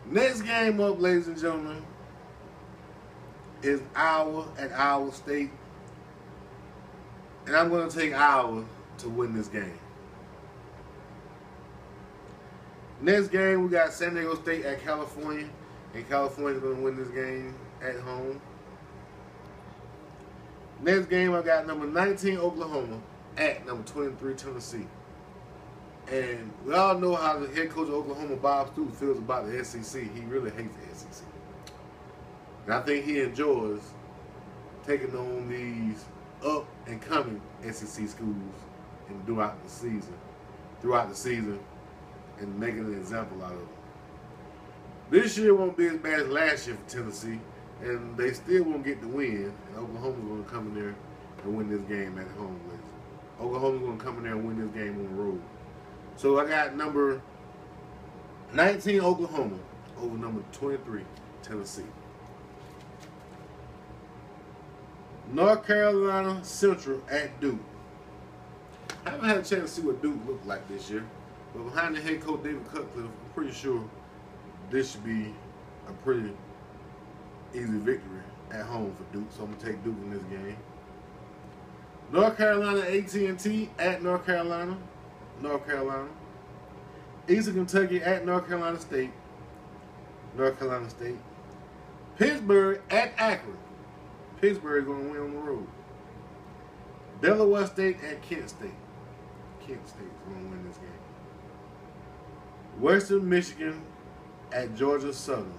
Next game up, ladies and gentlemen, is Iowa at Iowa State. And I'm going to take Iowa to win this game. Next game, we got San Diego State at California. And California is going to win this game at home. Next game, I got number 19 Oklahoma at number 23 Tennessee. And we all know how the head coach of Oklahoma, Bob Stoops, feels about the SEC. He really hates the SEC. And I think he enjoys taking on these up and coming SEC schools and throughout the season, and making an example out of them. This year won't be as bad as last year for Tennessee, and they still won't get the win. And Oklahoma's going to come in there and win this game at home. Oklahoma's going to come in there and win this game on the road. So I got number 19 Oklahoma over number 23 Tennessee. North Carolina Central at Duke. I haven't had a chance to see what Duke looked like this year, but behind the head coach David Cutcliffe, I'm pretty sure this should be a pretty easy victory at home for Duke. So I'm gonna take Duke in this game. North Carolina AT&T at North Carolina. North Carolina. Eastern Kentucky at North Carolina State. North Carolina State. Pittsburgh at Akron. Pittsburgh is going to win on the road. Delaware State at Kent State. Kent State is going to win this game. Western Michigan at Georgia Southern.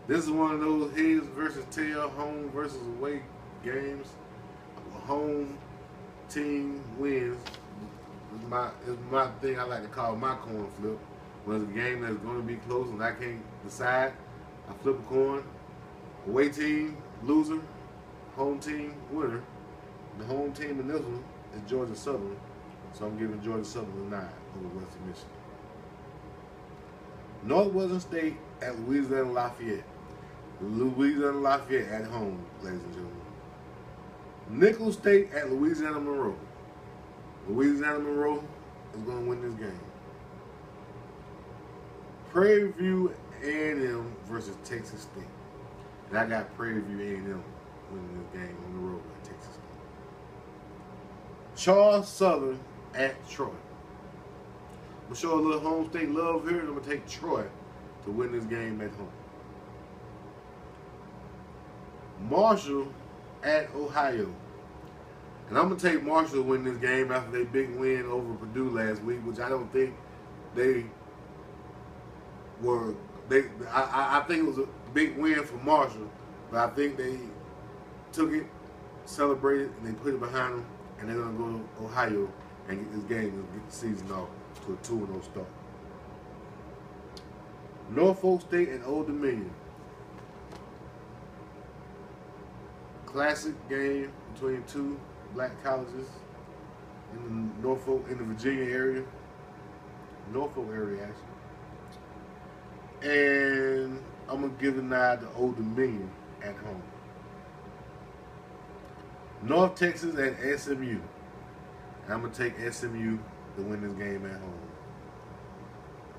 This is one of those heads versus tail, home versus away games. A home team wins. It's my thing I like to call my coin flip. When it's a game that's going to be close and I can't decide, I flip a coin. Away team, loser. Home team, winner. The home team in this one is Georgia Southern. So I'm giving Georgia Southern a 9 over Western Michigan. Northwestern State at Louisiana Lafayette. Louisiana Lafayette at home, ladies and gentlemen. Nicholls State at Louisiana Monroe. Louisiana Monroe is going to win this game. Prairie View A&M versus Texas State. And I got Prairie View A&M winning this game on the road at Texas State. Charles Southern at Troy. I'm going to show a little home state love here, and I'm going to take Troy to win this game at home. Marshall at Ohio. And I'm going to take Marshall to win this game after their big win over Purdue last week, which I don't think they were. I think it was a big win for Marshall, but I think they took it, celebrated, and they put it behind them, and they're going to go to Ohio and get this game and get the season off to a 2-0 start. Norfolk State and Old Dominion. Classic game between two black colleges in the in the Virginia area, Norfolk area actually. And I'm gonna give a nod to Old Dominion at home. North Texas at SMU. And I'm gonna take SMU to win this game at home.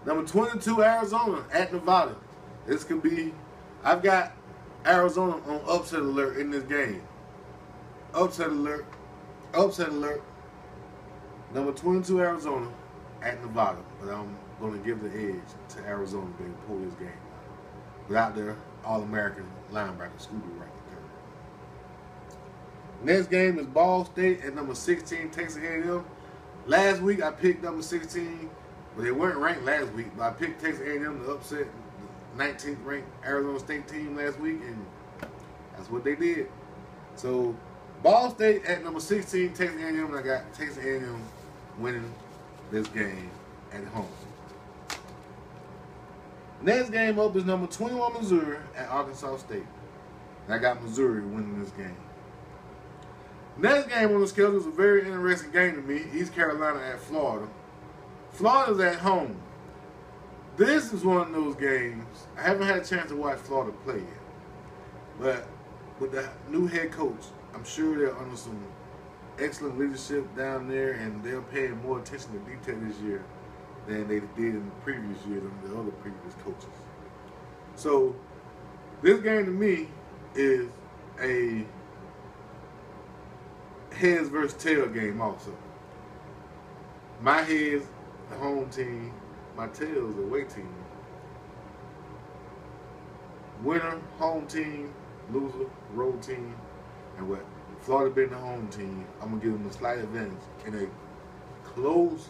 Number 22 Arizona at Nevada. This could be. I've got Arizona on upset alert in this game. Upset alert. Upset alert. Number 22 Arizona at Nevada. But I'm going to give the edge to Arizona being pull this game without their All-American linebacker, Scooby right there. Next game is Ball State at number 16 Texas A&M. Last week I picked number 16. Well, they weren't ranked last week, but I picked Texas A&M to upset the 19th ranked Arizona State team last week, and that's what they did. So Ball State at number 16, Texas A&M, and I got Texas A&M winning this game at home. Next game up is number 21 Missouri at Arkansas State, and I got Missouri winning this game. Next game on the schedule is a very interesting game to me. East Carolina at Florida. Florida's at home. This is one of those games. I haven't had a chance to watch Florida play yet. But with the new head coach, I'm sure they're under some excellent leadership down there, and they're paying more attention to detail this year than they did in the previous years under the other previous coaches. So this game to me is a heads versus tail game also. My heads, the home team, my tails, the away team. Winner, home team, loser, road team, and what? Florida being the home team, I'm going to give them a slight advantage in a close,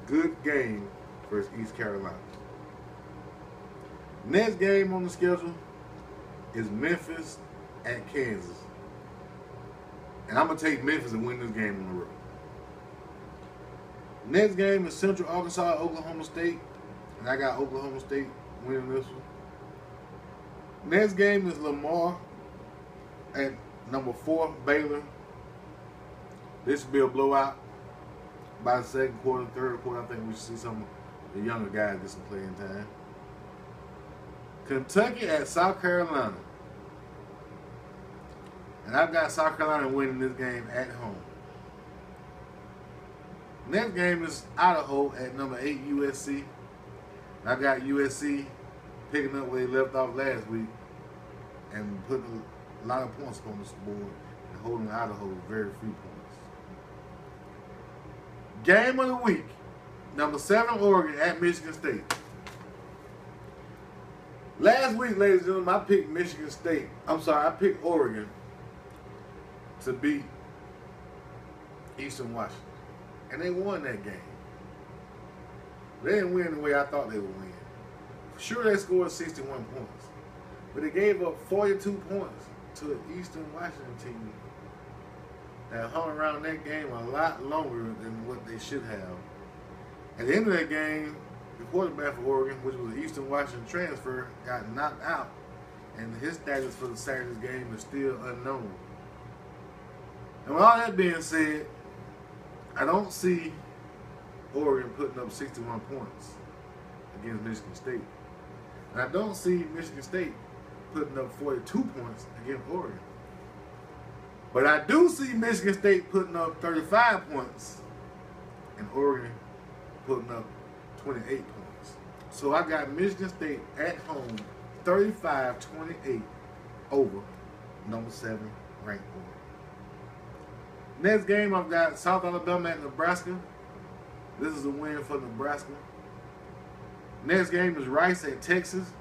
good game versus East Carolina. Next game on the schedule is Memphis at Kansas. And I'm going to take Memphis and win this game on the road. Next game is Central Arkansas, Oklahoma State. And I got Oklahoma State winning this one. Next game is Lamar at number 4, Baylor. This will be a blowout. By the second quarter, third quarter, I think we should see some of the younger guys get some playing time. Kentucky at South Carolina. And I've got South Carolina winning this game at home. Next game is Idaho at number 8, USC. And I got USC picking up where they left off last week and putting a lot of points on this board and holding Idaho with very few points. Game of the week, number 7, Oregon at Michigan State. Last week, ladies and gentlemen, I picked Michigan State. I picked Oregon to beat Eastern Washington. And they won that game. They didn't win the way I thought they would win. For sure, they scored 61 points. But they gave up 42 points to the Eastern Washington team that hung around that game a lot longer than what they should have. At the end of that game, the quarterback for Oregon, which was an Eastern Washington transfer, got knocked out, and his status for the Saturday's game is still unknown. And with all that being said, I don't see Oregon putting up 61 points against Michigan State. And I don't see Michigan State putting up 42 points against Oregon. But I do see Michigan State putting up 35 points and Oregon putting up 28 points. So I got Michigan State at home 35-28 over number 7 ranked Oregon. Next game, I've got South Alabama at Nebraska. This is a win for Nebraska. Next game is Rice at Texas.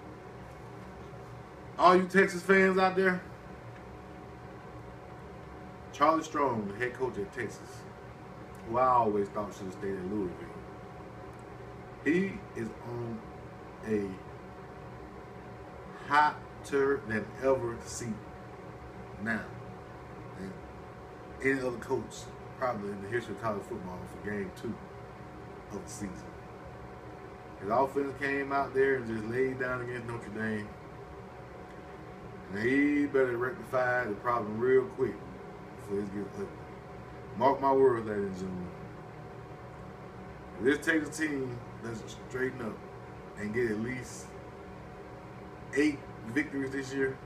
All you Texas fans out there, Charlie Strong, the head coach at Texas, who I always thought should have stayed in Louisville, he is on a hotter than ever seat now. And any other coach probably in the history of college football for game 2 of the season. His offense came out there and just laid down against Notre Dame. And he better rectify the problem real quick before it gets ugly. Mark my words, ladies and gentlemen. If this Texas team doesn't straighten up and get at least 8 victories this year,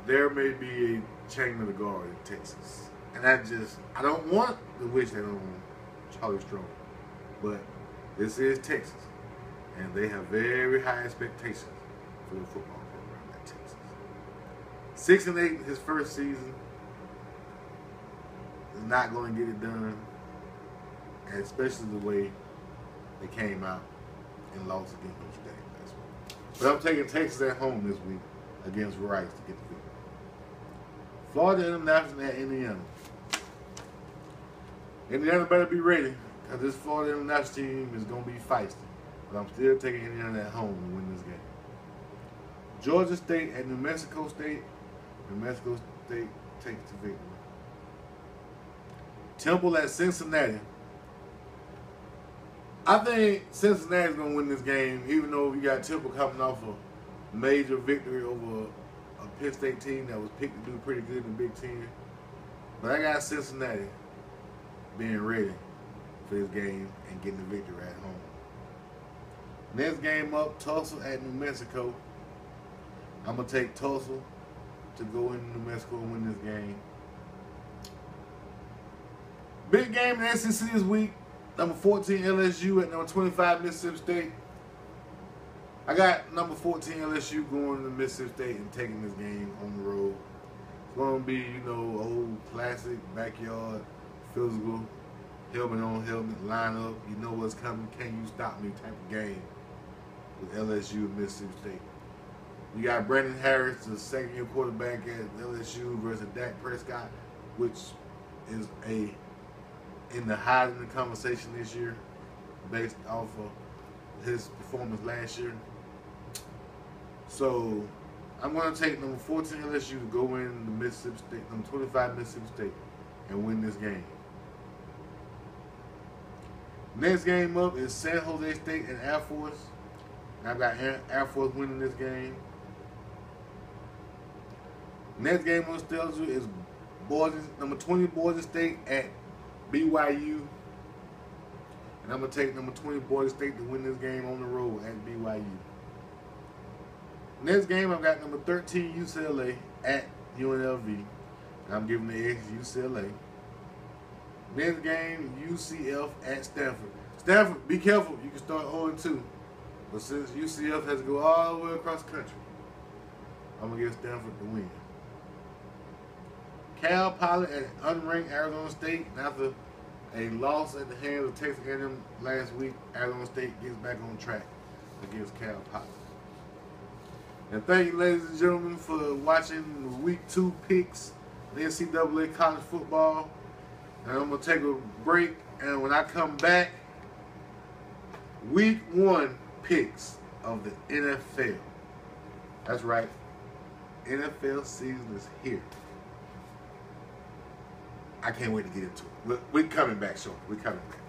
there may be a chain of the guard in Texas. And I don't want to wish that on Charlie Strong. But this is Texas. And they have very high expectations for the football program at Texas. 6-8 his first season is not going to get it done. And especially the way they came out and lost against Notre Dame last week. But I'm taking Texas at home this week against Rice to get the victory. Florida International at Indiana. Indiana better be ready, because this Florida International team is going to be feisty. But I'm still taking Indiana at home to win this game. Georgia State at New Mexico State. New Mexico State takes the victory. Temple at Cincinnati. I think Cincinnati's going to win this game, even though we got Temple coming off a major victory over a Penn State team that was picked to do pretty good in the Big Ten. But I got Cincinnati being ready for this game and getting the victory at home. Next game up, Tulsa at New Mexico. I'm going to take Tulsa to go into New Mexico and win this game. Big game in the SEC this week. Number 14 LSU at number 25 Mississippi State. I got number 14 LSU going to Mississippi State and taking this game on the road. It's going to be, you know, old classic backyard physical, helmet on helmet, line up. You know what's coming. Can you stop me type of game with LSU and Mississippi State. You got Brandon Harris, the second-year quarterback at LSU versus Dak Prescott, which is in the Heisman conversation this year based off of his performance last year. So I'm going to take number 14 LSU to go in the Mississippi State, number 25 Mississippi State, and win this game. Next game up is San Jose State and Air Force. I've got Air Force winning this game. Next game on the schedule is number 20 Boise State at BYU. And I'm going to take number 20 Boise State to win this game on the road at BYU. Next game, I've got number 13 UCLA at UNLV. And I'm giving the edge to UCLA. Next game, UCF at Stanford. Stanford, be careful. You can start 0-2. But since UCF has to go all the way across the country, I'm going to give Stanford the win. Cal Poly at unranked Arizona State. And after a loss at the hands of Texas A&M last week, Arizona State gets back on track against Cal Poly. And thank you, ladies and gentlemen, for watching the Week 2 picks of the NCAA college football. And I'm going to take a break, and when I come back, Week 1 picks of the NFL. That's right. NFL season is here. I can't wait to get into it. We're coming back shortly. We're coming back.